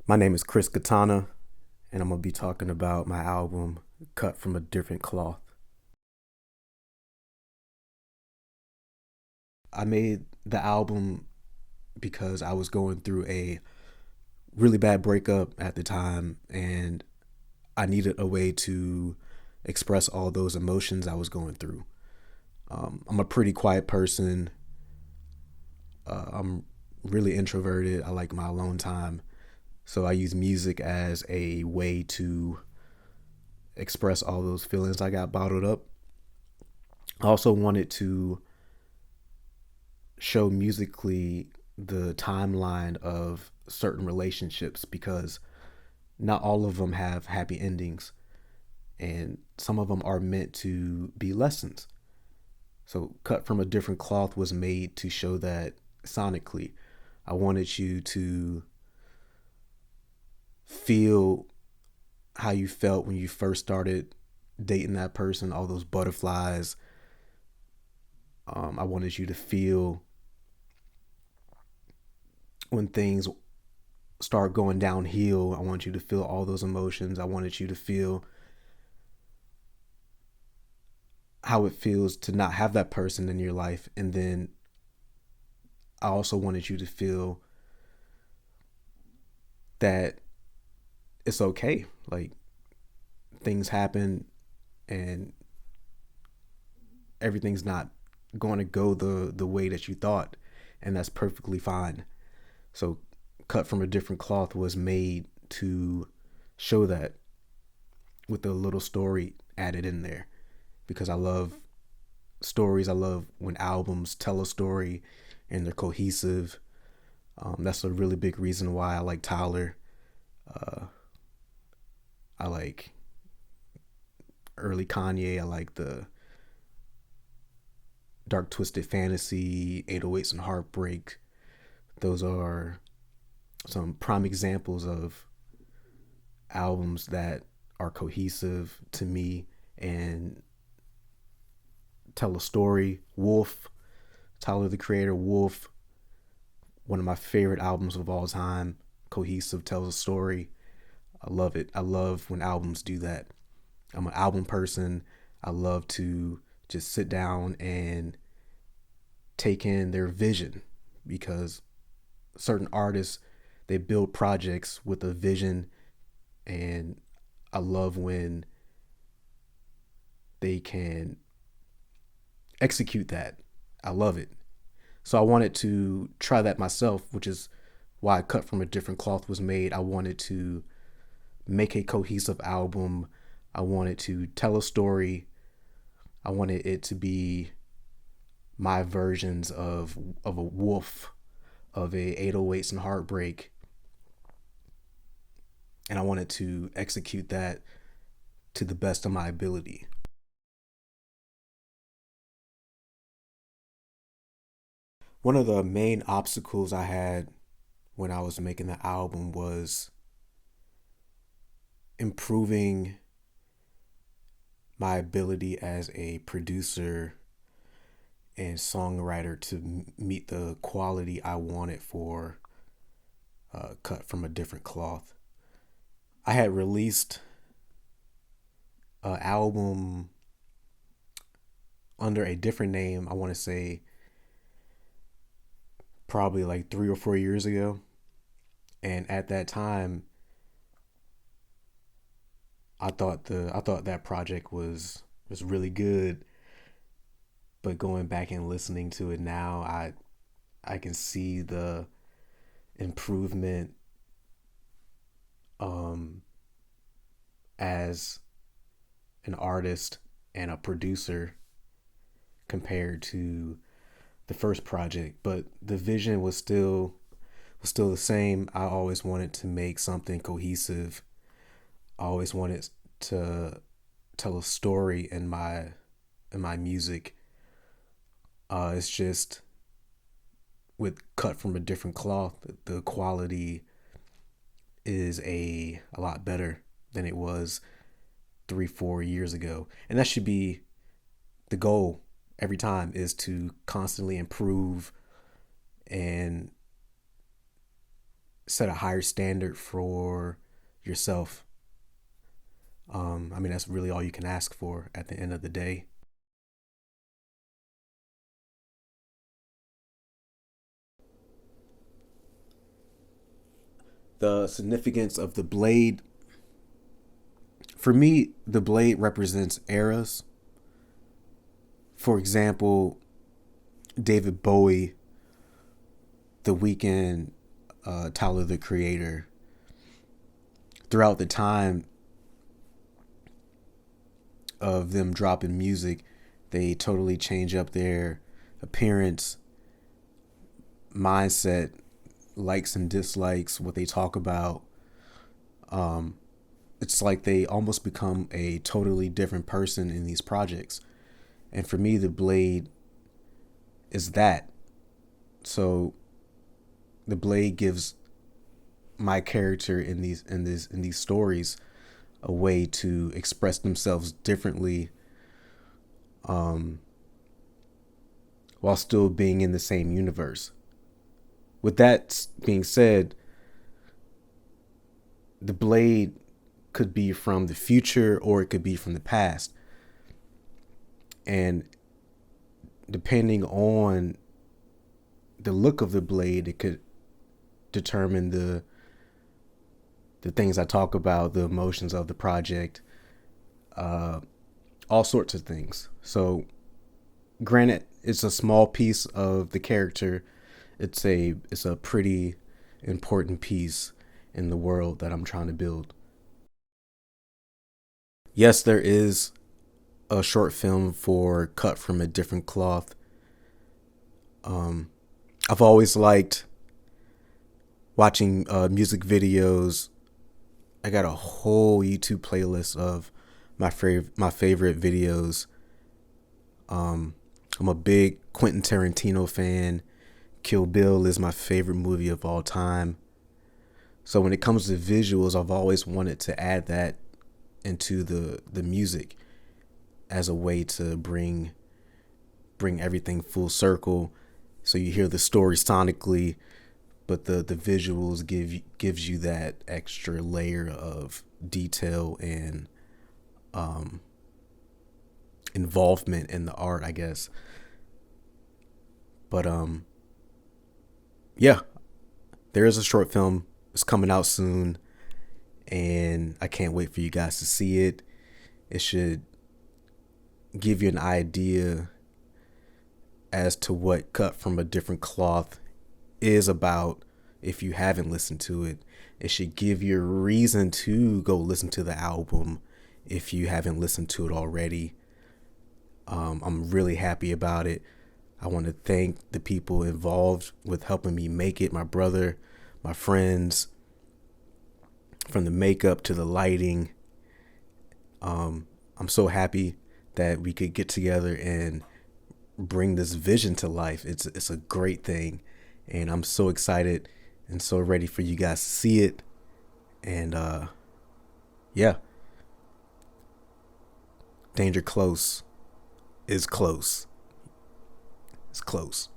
My name is Chris Catana, and I'm going to be talking about my album, Cut from a Different Cloth. I made the album because I was going through a really bad breakup at the time, and I needed a way to express all those emotions I was going through. I'm a pretty quiet person. I'm really introverted. I like my alone time. So I use music as a way to express all those feelings I got bottled up. I also wanted to show musically the timeline of certain relationships because not all of them have happy endings and some of them are meant to be lessons. So, Cut from a Different Cloth was made to show that sonically. I wanted you to feel how you felt when you first started dating that person, all those butterflies. I wanted you to feel when things start going downhill. I want you to feel all those emotions. I wanted you to feel how it feels to not have that person in your life. And then I also wanted you to feel that it's okay. Like things happen and everything's not going to go the way that you thought, and that's perfectly fine. So Cut from a Different Cloth was made to show that with a little story added in there because I love stories. I love when albums tell a story and they're cohesive. That's a really big reason why I like Tyler. I like early Kanye. I like the Dark Twisted Fantasy, 808s and Heartbreak. Those are some prime examples of albums that are cohesive to me and tell a story. Wolf, Tyler the Creator, Wolf, one of my favorite albums of all time. Cohesive, tells a story. I love it. I love when albums do that. I'm an album person. I love to just sit down and take in their vision because certain artists, they build projects with a vision, and I love when they can execute that. I love it. So I wanted to try that myself, which is why Cut from a Different Cloth was made. I wanted to make a cohesive album. I wanted to tell a story. I wanted it to be my versions of a Wolf, of a 808s and Heartbreak, and I wanted to execute that to the best of my ability. One of the main obstacles I had when I was making the album was improving my ability as a producer and songwriter to meet the quality I wanted for Cut from a Different Cloth. I had released an album under a different name, I want to say probably like 3 or 4 years ago. And at that time, I thought that project was really good. But going back and listening to it now, I can see the improvement um, as an artist and a producer compared to the first project. But the vision was still the same. I always wanted to make something cohesive. I always wanted to tell a story in my music. It's just with Cut from a Different Cloth, the quality is a lot better than it was 3 4 years ago, and that should be the goal every time, is to constantly improve and set a higher standard for yourself. I mean, that's really all you can ask for at the end of the day. The significance of the blade, for me, the blade represents eras. For example, David Bowie, The Weeknd, Tyler the Creator, throughout the time of them dropping music, they totally change up their appearance, mindset, likes and dislikes, what they talk about. It's like they almost become a totally different person in these projects. And for me, the blade is that. So the blade gives my character in these stories a way to express themselves differently, um, while still being in the same universe. With that being said, the blade could be from the future or it could be from the past. And depending on the look of the blade, it could determine the things I talk about, the emotions of the project, uh, all sorts of things. So, granted, it's a small piece of the character. It's a pretty important piece in the world that I'm trying to build. Yes, there is a short film for Cut from a Different Cloth. Um, I've always liked watching music videos. I got a whole YouTube playlist of my favorite videos. Um, I'm a big Quentin Tarantino fan. Kill Bill is my favorite movie of all time. So when it comes to visuals, I've always wanted to add that into the music as a way to bring everything full circle. So you hear the story sonically, but the visuals gives you that extra layer of detail and um, involvement in the art, I guess. But yeah, there is a short film. It's coming out soon, and I can't wait for you guys to see it. It should give you an idea as to what Cut from a Different Cloth is about. If you haven't listened to it, it should give you a reason to go listen to the album if you haven't listened to it already. I'm really happy about it. I want to thank the people involved with helping me make it, my brother, my friends, from the makeup to the lighting. I'm so happy that we could get together and bring this vision to life. It's a great thing, and I'm so excited and so ready for you guys to see it. And yeah, Danger Close is close. It's close.